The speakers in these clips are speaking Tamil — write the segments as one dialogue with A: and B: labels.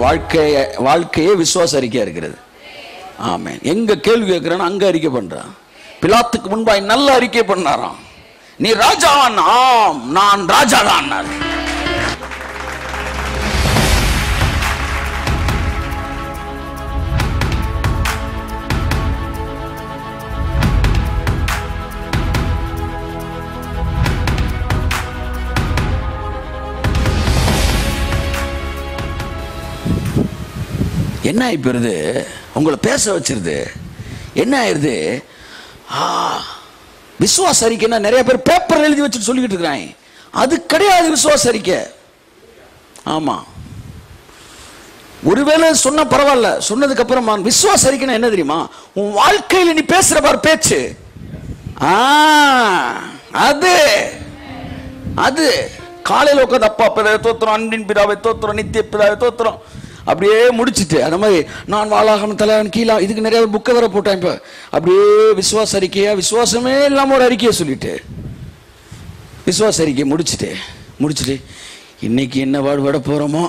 A: வாழ்க்கையே விசுவாச அறிக்கையா இருக்கிறது. ஆமென். எங்க கேள்வி கேட்கிறான் அங்க அறிக்கை பண்றான். பிலாத்துக்கு முன்பாய் நல்ல அறிக்கை பண்ணாராம். நீ ராஜாவான்? ஆம், நான் ராஜாதான். என்ன ஆயிப்போருது? உங்களை பேச வச்சிருது. என்ன ஆயிருது? விசுவாச அறிக்கைன்னா நிறைய பேர் பேப்பர் எழுதி வச்சுட்டு சொல்லிக்கிட்டு இருக்கிறாங்க. அது கிடையாது விசுவாச அறிக்கை. ஆமா, ஒருவேளை சொன்ன பரவாயில்ல, சொன்னதுக்கு அப்புறமா விசுவாச அறிக்கைன்னா என்ன தெரியுமா? உன் வாழ்க்கையில் நீ பேசுற பார் பேச்சு. அது அது காலையில் உட்காந்து அப்பா பிதாவை தோத்துறோம், அன்பின் பிதாவை தோத்துறோம், நித்திய பிதாவை தோத்துறோம், அப்படியே முடிச்சுட்டு அந்த மாதிரி நான் வாழாகணும் தலைவன் கீழா, இதுக்கு நிறைய புக்கை வர போட்டேன். இப்போ அப்படியே விசுவாச அறிக்கையா, விசுவாசமே இல்லாமல் ஒரு அறிக்கையை சொல்லிட்டு விசுவாச அறிக்கையை முடிச்சுட்டு இன்னைக்கு என்ன பாடுபட போறோமோ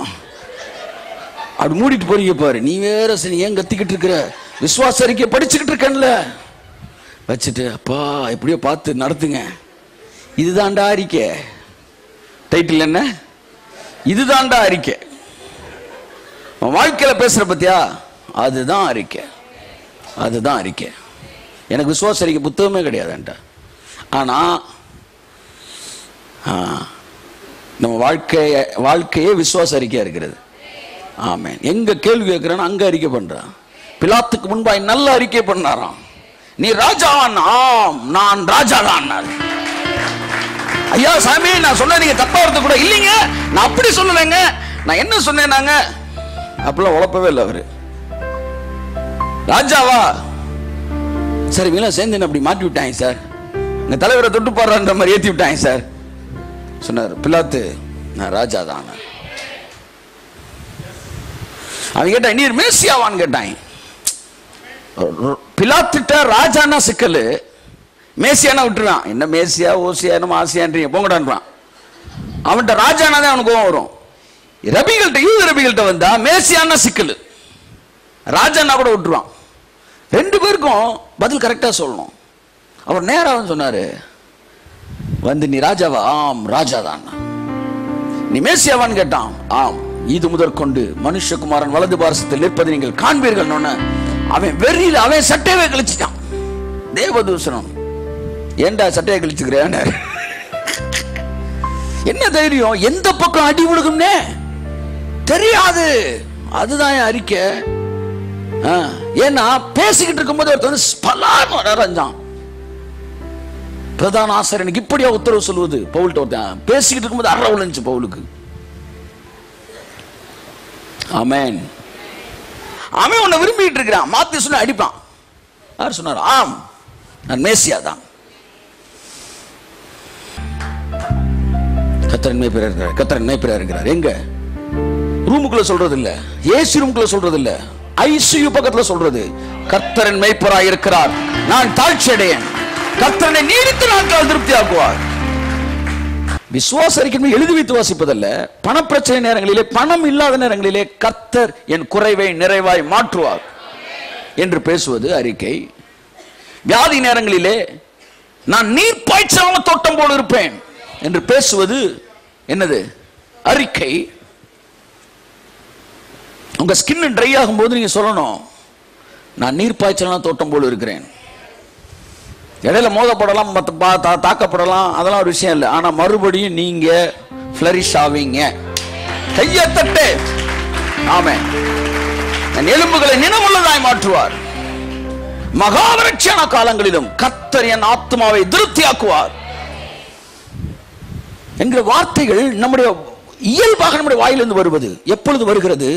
A: அப்படி மூடிட்டு போறீங்க பாரு. நீ வேற சரி ஏன் கத்திக்கிட்டு இருக்கிற? விசுவாச அறிக்கையை படிச்சுக்கிட்டு இருக்கேன்ல வச்சுட்டு அப்பா எப்படியோ பார்த்து நடத்துங்க. இதுதான்டா அறிக்கை. டைட்டில் என்ன? இதுதான்டா அறிக்கை. வாழ்க்கையில பேசுற பத்தியா? அதுதான் அறிக்கை. அதுதான் அறிக்கை. எனக்கு விசுவாச அறிக்கை புத்தகமே கிடையாதுன்ட்டா. ஆனா நம்ம வாழ்க்கையே விசுவாச அறிக்கையா இருக்கிறது. ஆமென். எங்க கேள்வி கேட்கிறான் அங்க அறிக்கை பண்றான். பிலாத்துக்கு முன்பாய் நல்ல அறிக்கை பண்ணாராம். நீ ராஜாவான்? ஆம், நான் ராஜாதான். ஐயா சாமி, நான் சொன்ன நீங்க தப்பா இருக்க கூட இல்லைங்க, நான் அப்படி சொல்லலைங்க, நான் என்ன சொன்னேன் நாங்க அப்படிலாம் உழப்பவே இல்லை. அவரு ராஜாவா? சரி, வீணா சேர்ந்து அப்படி மாட்டி விட்டாங்க சார், எங்க தலைவரை தொட்டு பாடுறான்ற மாதிரி ஏத்தி விட்டாங்க சார். சொன்னார் பிலாத்து, நான் ராஜா தான். அவன் கேட்டான் நீர் மேசியாவான்னு கேட்டாங்க. பிலாத்துட்ட ராஜானா சிக்கல், மேசியானா விட்டுறான். என்ன மேசியா ஓசியா நம்ம ஆசியான்றீங்க போங்கடான்றான். அவன்கிட்ட ராஜானா தான் அவனுக்கு கோவம் வரும். யூத ரபிகள்கிட்ட வந்தா மேசியானா சிக்கல், ராஜானா கூட விட்டுருவான். ரெண்டு பேருக்கும் பதில் கரெக்டா சொல்லணும். அவர் நேரா சொன்னாரு, வந்து நீ ராஜாவா? ஆம், ராஜாதான். நீ மேசியாவான்னு கேட்டான். ஆம், இது முதற்கொண்டு மனுஷகுமாரன் வலது பாரசத்தில் நிற்பதை நீங்கள் காண்பீர்கள். அவன் வெறியில் அவன் சட்டையவே கழிச்சிட்டான். தேவதூஷணம். ஏண்டா சட்டையை கழிச்சுக்கிறேன்? என்ன தைரியம்? எந்த பக்கம் அடி விழுகும்னே தெரியாது. அதுதான் என் அறிக்கை. ஏன்னா பேசிக்கிட்டு இருக்கும்போது ஒருத்தன் பிரதான ஆசிரியனுக்கு இப்படியா உத்தரவு சொல்லுவது? பவுல்ட்ட ஒருத்தன் பேசிக்கிட்டு இருக்கும்போது அற விழுந்துச்சு பவுலுக்கு. ஆமென். அவன் உன்னை விரும்பிட்டு இருக்கிறான். மாத்தி சொன்ன அடிப்பான். யார் சொன்னார்? ஆம், நான் மேசியா தான். கர்த்தரின் மேய்ப்பராக இருக்கிறார். எங்க ரூமுக்குள்ள சொல்றது இல்ல, ஏசி ரூமுக்குள்ள சொல்றது இல்ல, ஐசியு பக்கத்துல சொல்றது. கர்த்தரின் மேய்ப்பராக இருக்கிறார், நான் தாழ்ச்சி அடையேன். கர்த்தரை நீடித்து நாட்கள் திருப்தி ஆக்குவார். விசுவாச அறிக்கை எழுதி வைத்து வாசிப்பதல்ல. பணப்பிரச்சனை நேரங்களிலே, பணம் இல்லாத நேரங்களிலே கர்த்தர் என் குறைவை நிறைவாய் மாற்றுவார் என்று பேசுவது அறிக்கை. வியாதி நேரங்களிலே நான் நீர் பாய்ச்சாம தோட்டம் போல இருப்பேன் என்று பேசுவது என்னது? அறிக்கை. உங்க ஸ்கின் ட்ரை ஆகும் போது நீங்க சொல்லணும், நான் நீர் பாய்ச்சலாம் தோட்டம் போல இருக்கிறேன். இடையில மோதப்படலாம், தாக்கப்படலாம், அதெல்லாம் ஒரு விஷயம் இல்லை. ஆனா மறுபடியும் நீங்க ஃபிளரிஷ் ஆவீங்க. கையத்தட்டு. ஆமென். என் எலும்புகளை நினைவுள்ளதாய் மாற்றுவார். மகாவரட்சியான காலங்களிலும் கர்த்தர் என் ஆத்மாவை திருப்தியாக்குவார் என்கிற வார்த்தைகள் நம்முடைய இயல்பாக நம்முடைய வாயிலிருந்து வருவது. எப்பொழுது வருகிறது?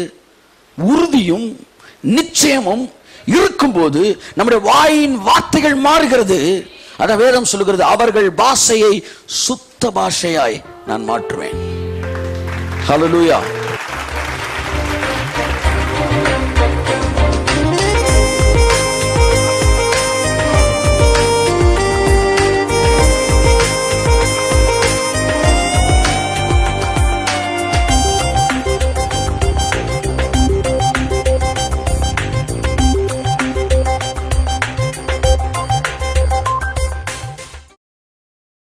A: உறுதியும் நிச்சயமும் இருக்கும்போது நம்முடைய வாயின் வார்த்தைகள் மாறுகிறது. அத வேதம் சொல்லுகிறது, அவர்கள் பாஷையை சுத்த பாஷையாய் நான் மாற்றுவேன். ஹல்லேலூயா.